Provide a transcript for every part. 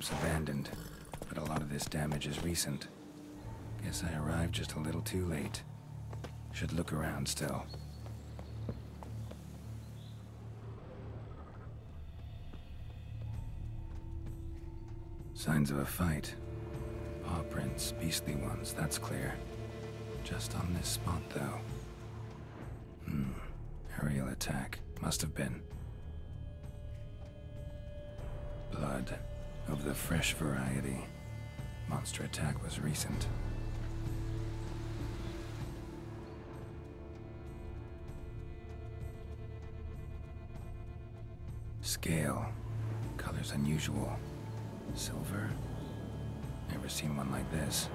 camps abandoned, but a lot of this damage is recent. Guess I arrived just a little too late. Should look around still. Signs of a fight. Paw prints, beastly ones, that's clear. Just on this spot, though. Aerial attack. Must have been. Blood. Of the fresh variety. Monster attack was recent. Scale. Colors unusual. Silver? Never seen one like this.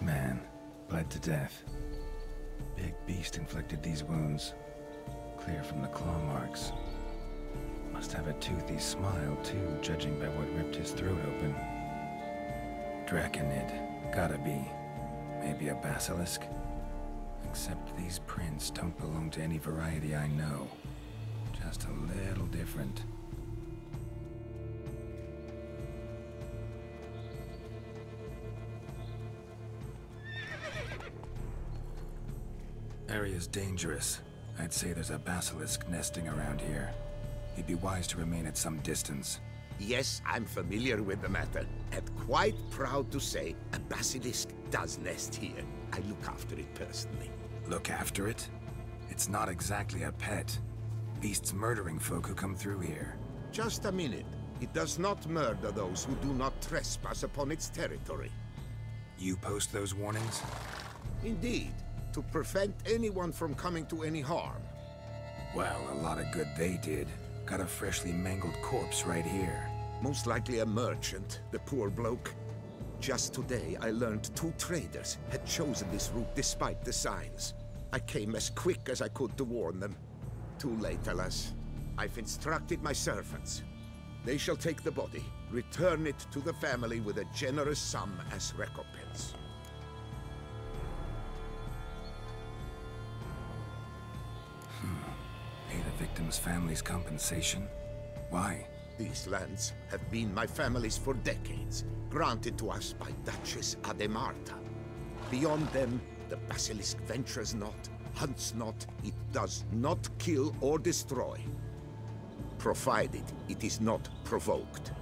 Man, bled to death. Big beast inflicted these wounds. Clear from the claw marks. Must have a toothy smile, too, judging by what ripped his throat open. Draconid. Gotta be. Maybe a basilisk? Except these prints don't belong to any variety I know. Just a little different. Area's dangerous. I'd say there's a basilisk nesting around here. You'd be wise to remain at some distance. Yes, I'm familiar with the matter, and quite proud to say a basilisk does nest here. I look after it personally. Look after it? It's not exactly a pet. Beasts murdering folk who come through here. Just a minute. It does not murder those who do not trespass upon its territory. You post those warnings? Indeed, to prevent anyone from coming to any harm. Well, a lot of good they did. Got a freshly mangled corpse right here. Most likely a merchant, the poor bloke. Just today, I learned 2 traders had chosen this route despite the signs. I came as quick as I could to warn them. Too late, alas. I've instructed my servants. They shall take the body, return it to the family with a generous sum as recompense. Pay the victim's family's compensation? Why? These lands have been my family's for decades, granted to us by Duchess Ademarta. Beyond them, the basilisk ventures not, hunts not, it does not kill or destroy. Provided it is not provoked.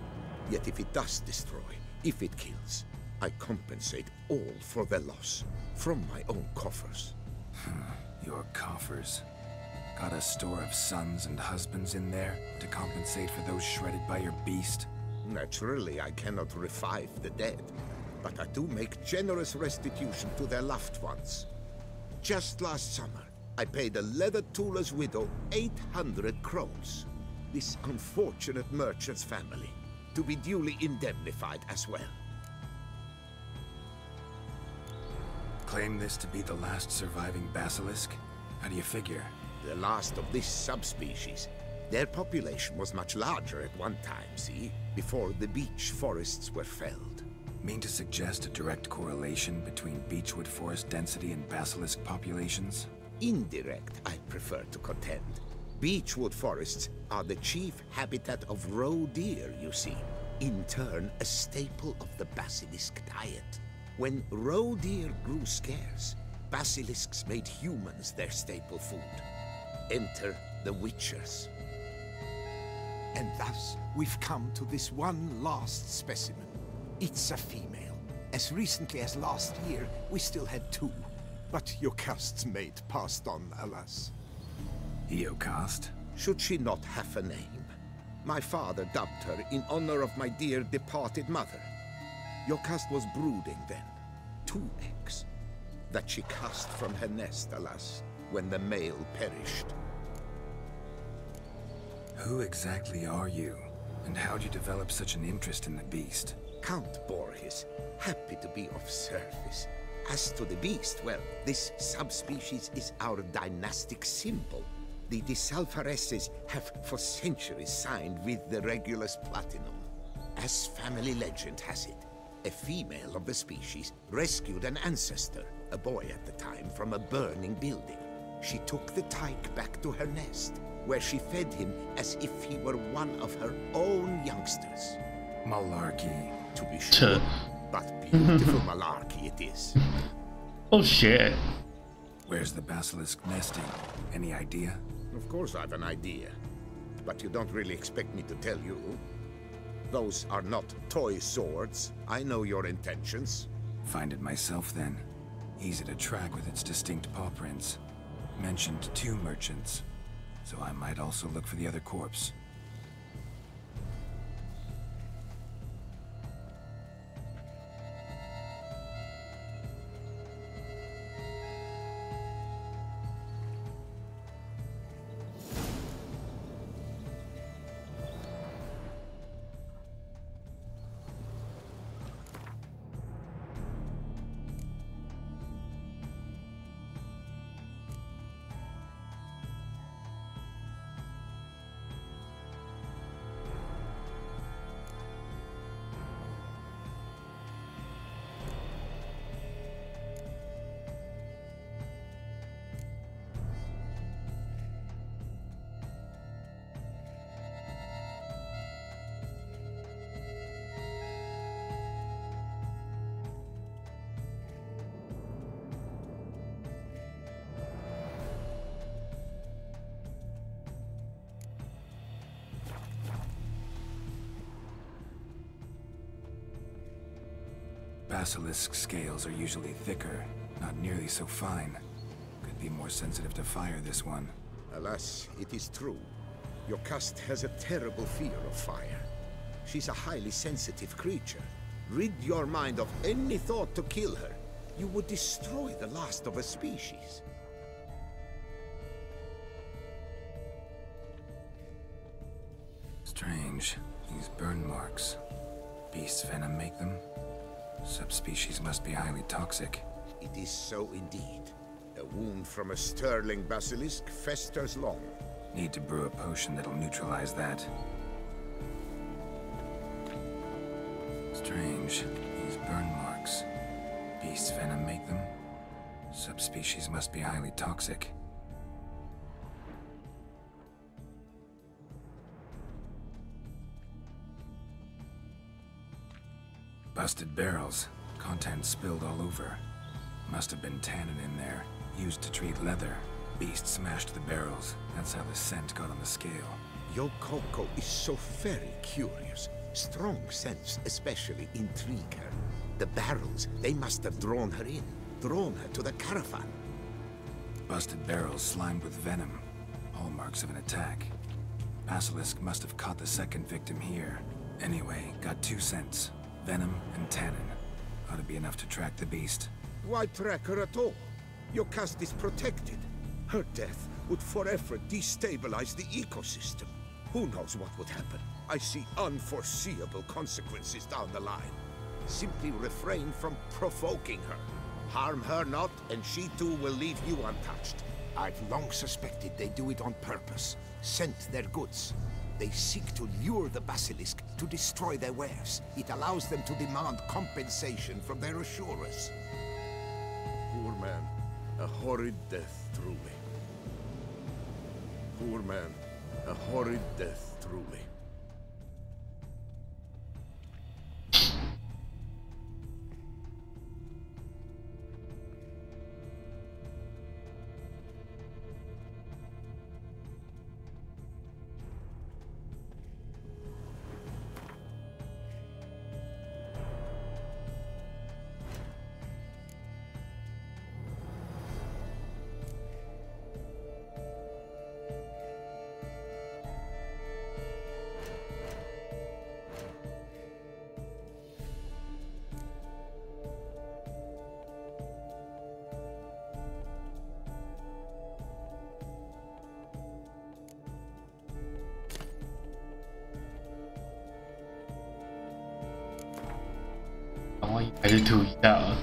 Yet if it does destroy, if it kills, I compensate all for the loss, from my own coffers. Your coffers. Got a store of sons and husbands in there to compensate for those shredded by your beast? Naturally, I cannot revive the dead, but I do make generous restitution to their loved ones. Just last summer, I paid a leather tooler's widow 800 crowns. This unfortunate merchant's family, to be duly indemnified as well. Claim this to be the last surviving basilisk? How do you figure? The last of this subspecies. Their population was much larger at one time, see? Before the beech forests were felled. Mean to suggest a direct correlation between beechwood forest density and basilisk populations? Indirect, I prefer to contend. Beechwood forests are the chief habitat of roe deer, you see. In turn, a staple of the basilisk diet. When roe deer grew scarce, basilisks made humans their staple food. Enter the witchers. And thus, we've come to this one last specimen. It's a female. As recently as last year, we still had 2. But Jocast's mate passed on, alas. Jocast? Should she not have a name? My father dubbed her in honor of my dear departed mother. Jocast was brooding then. 2 eggs. That she cast from her nest, alas, when the male perished. Who exactly are you? And how'd you develop such an interest in the beast? Count Borges, happy to be of service. As to the beast, well, this subspecies is our dynastic symbol. The Disalfareses have for centuries signed with the Regulus Platinum. As family legend has it, a female of the species rescued an ancestor, a boy at the time, from a burning building. She took the tyke back to her nest, where she fed him as if he were one of her own youngsters. Malarkey. To be sure, but beautiful malarkey it is. Oh shit. Where's the basilisk nesting? Any idea? Of course I've an idea, but you don't really expect me to tell you. Those are not toy swords. I know your intentions. Find it myself then. Easy to track with its distinct paw prints. Mentioned 2 merchants, so I might also look for the other corpse. Basilisk scales are usually thicker, not nearly so fine. Could be more sensitive to fire, this one. Alas, it is true. Jocast has a terrible fear of fire. She's a highly sensitive creature. Rid your mind of any thought to kill her. You would destroy the last of a species. Strange. These burn marks. Beast's venom make them? Subspecies must be highly toxic. It is so indeed. A wound from a sterling basilisk festers long. Need to brew a potion that'll neutralize that. Strange. These burn marks. Beast's venom make them? Subspecies must be highly toxic. Busted barrels. Contents spilled all over. Must have been tannin in there. Used to treat leather. Beast smashed the barrels. That's how the scent got on the scale. Yokoko is so very curious. Strong scents especially intrigue her. The barrels, they must have drawn her in. Drawn her to the caravan. Busted barrels slimed with venom. Hallmarks of an attack. Basilisk must have caught the second victim here. Anyway, got 2 scents. Venom and tannin. Ought to be enough to track the beast. Why track her at all? Jocast is protected. Her death would forever destabilize the ecosystem. Who knows what would happen? I see unforeseeable consequences down the line. Simply refrain from provoking her. Harm her not, and she too will leave you untouched. I've long suspected they do it on purpose. Scent their goods. They seek to lure the basilisk to destroy their wares. It allows them to demand compensation from their assurers. Poor man. A horrid death, truly. Poor man. A horrid death, truly.还是吐一下啊。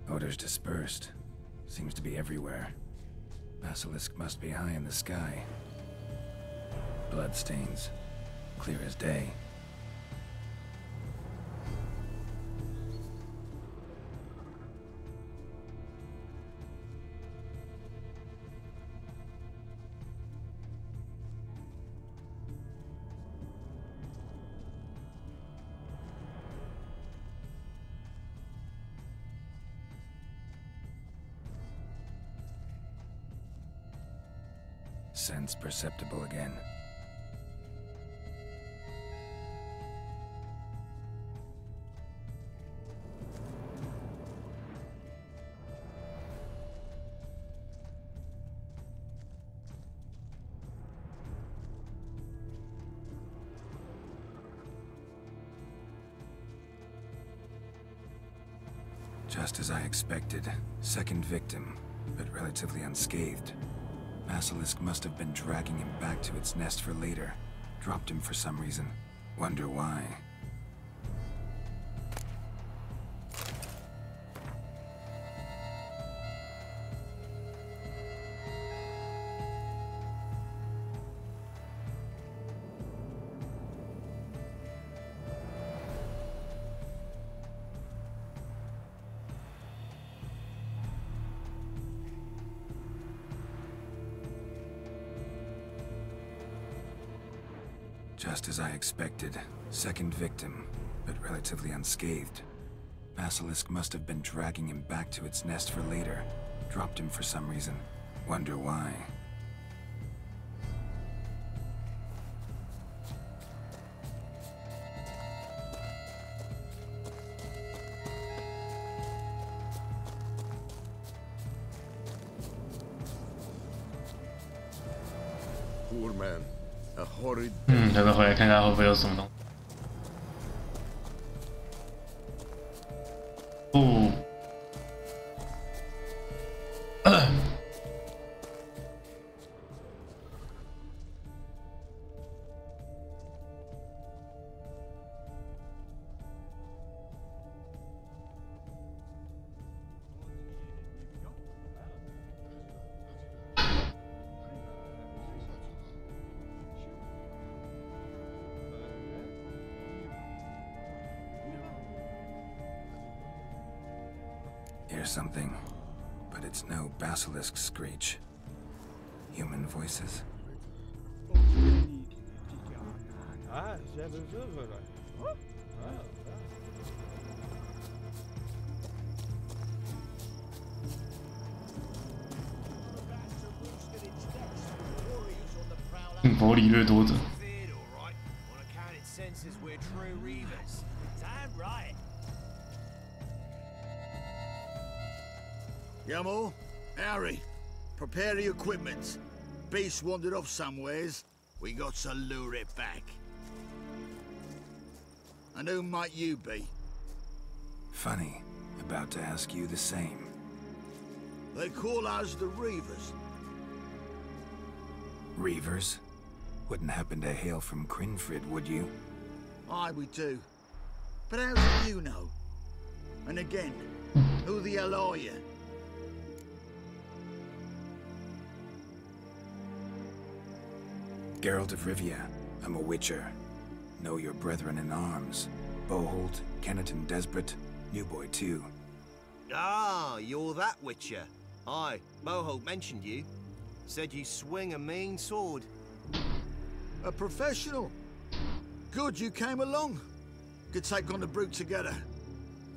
Odors dispersed. Seems to be everywhere. Basilisk must be high in the sky. Bloodstains. Clear as day. Sense perceptible again. Just as I expected. Second victim, but relatively unscathed. Basilisk must have been dragging him back to its nest for later. Dropped him for some reason. Wonder why. Just as I expected. Second victim, but relatively unscathed. Basilisk must have been dragging him back to its nest for later. Dropped him for some reason. Wonder why. Poor man. A horrid 等等回来看看会不会有什么东西。不。Hear something, but it's no basilisk screech. Human voices. 佛里掠夺者。 Yamo, Harry, prepare the equipment. Beast wandered off somewheres. We got to lure it back. And who might you be? Funny. About to ask you the same. They call us the Reavers. Reavers? Wouldn't happen to hail from Crinfrid, would you? Aye, we do. But how do you know? And again, who the hell are you? Geralt of Rivia. I'm a witcher. Know your brethren in arms. Boholt, Kenneton Desperate, New Boy too. Ah, you're that witcher. Aye, Boholt mentioned you. Said you swing a mean sword. A professional. Good you came along. Could take on the brute together.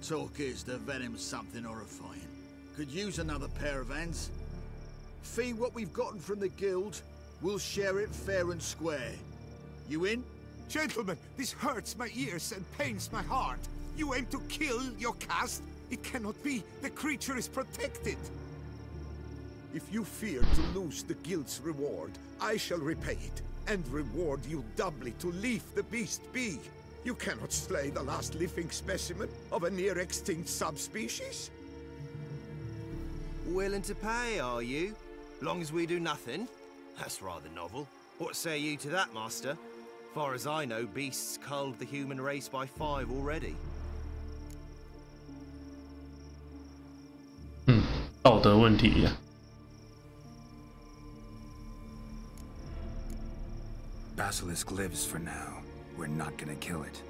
Talk is, the venom's something horrifying. Could use another pair of hands. Fee what we've gotten from the guild, we'll share it fair and square. You in? Gentlemen, this hurts my ears and pains my heart. You aim to kill your caste? It cannot be. The creature is protected. If you fear to lose the guild's reward, I shall repay it, and reward you doubly to leave the beast be. You cannot slay the last living specimen of a near-extinct subspecies. Willing to pay, are you? Long as we do nothing? That's rather novel. What say you to that, master? Far as I know, beasts culled the human race by 5 already. 道德问题呀。Basilisk lives for now. We're not gonna kill it.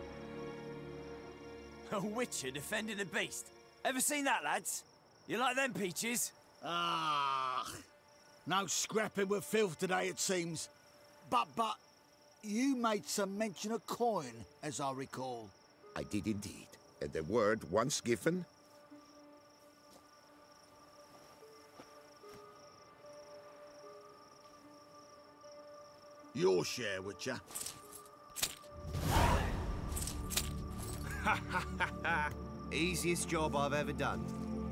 A witcher defending the beast. Ever seen that, lads? You like them peaches? Ah, no scrapping with filth today, it seems. But, you made some mention of coin, as I recall. I did indeed, and the word once given... Your share, Witcher. Easiest job I've ever done.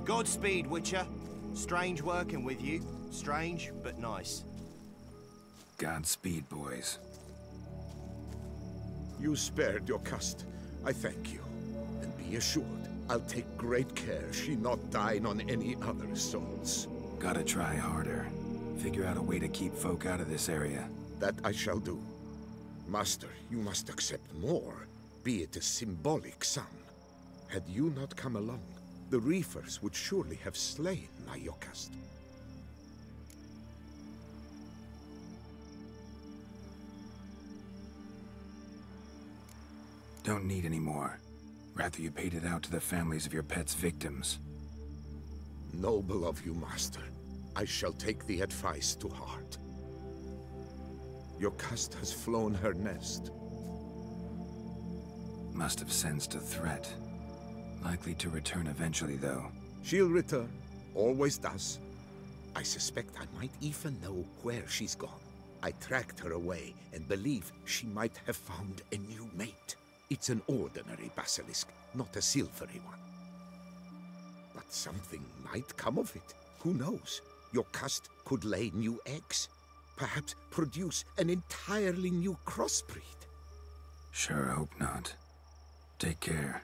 Godspeed, Witcher. Strange working with you. Strange, but nice. Godspeed, boys. You spared your cust. I thank you. And be assured, I'll take great care she not dine on any other souls. Gotta try harder. Figure out a way to keep folk out of this area. That I shall do. Master, you must accept more, be it a symbolic sum. Had you not come along, the Reefers would surely have slain my Yokast. Don't need any more. Rather you paid it out to the families of your pets' victims. Noble of you, Master. I shall take the advice to heart. Your cust has flown her nest. Must have sensed a threat. Likely to return eventually, though. She'll return. Always does. I suspect I might even know where she's gone. I tracked her away and believe she might have found a new mate. It's an ordinary basilisk, not a silvery one. But something might come of it. Who knows? Your cust could lay new eggs. Perhaps produce an entirely new crossbreed. Sure hope not. Take care.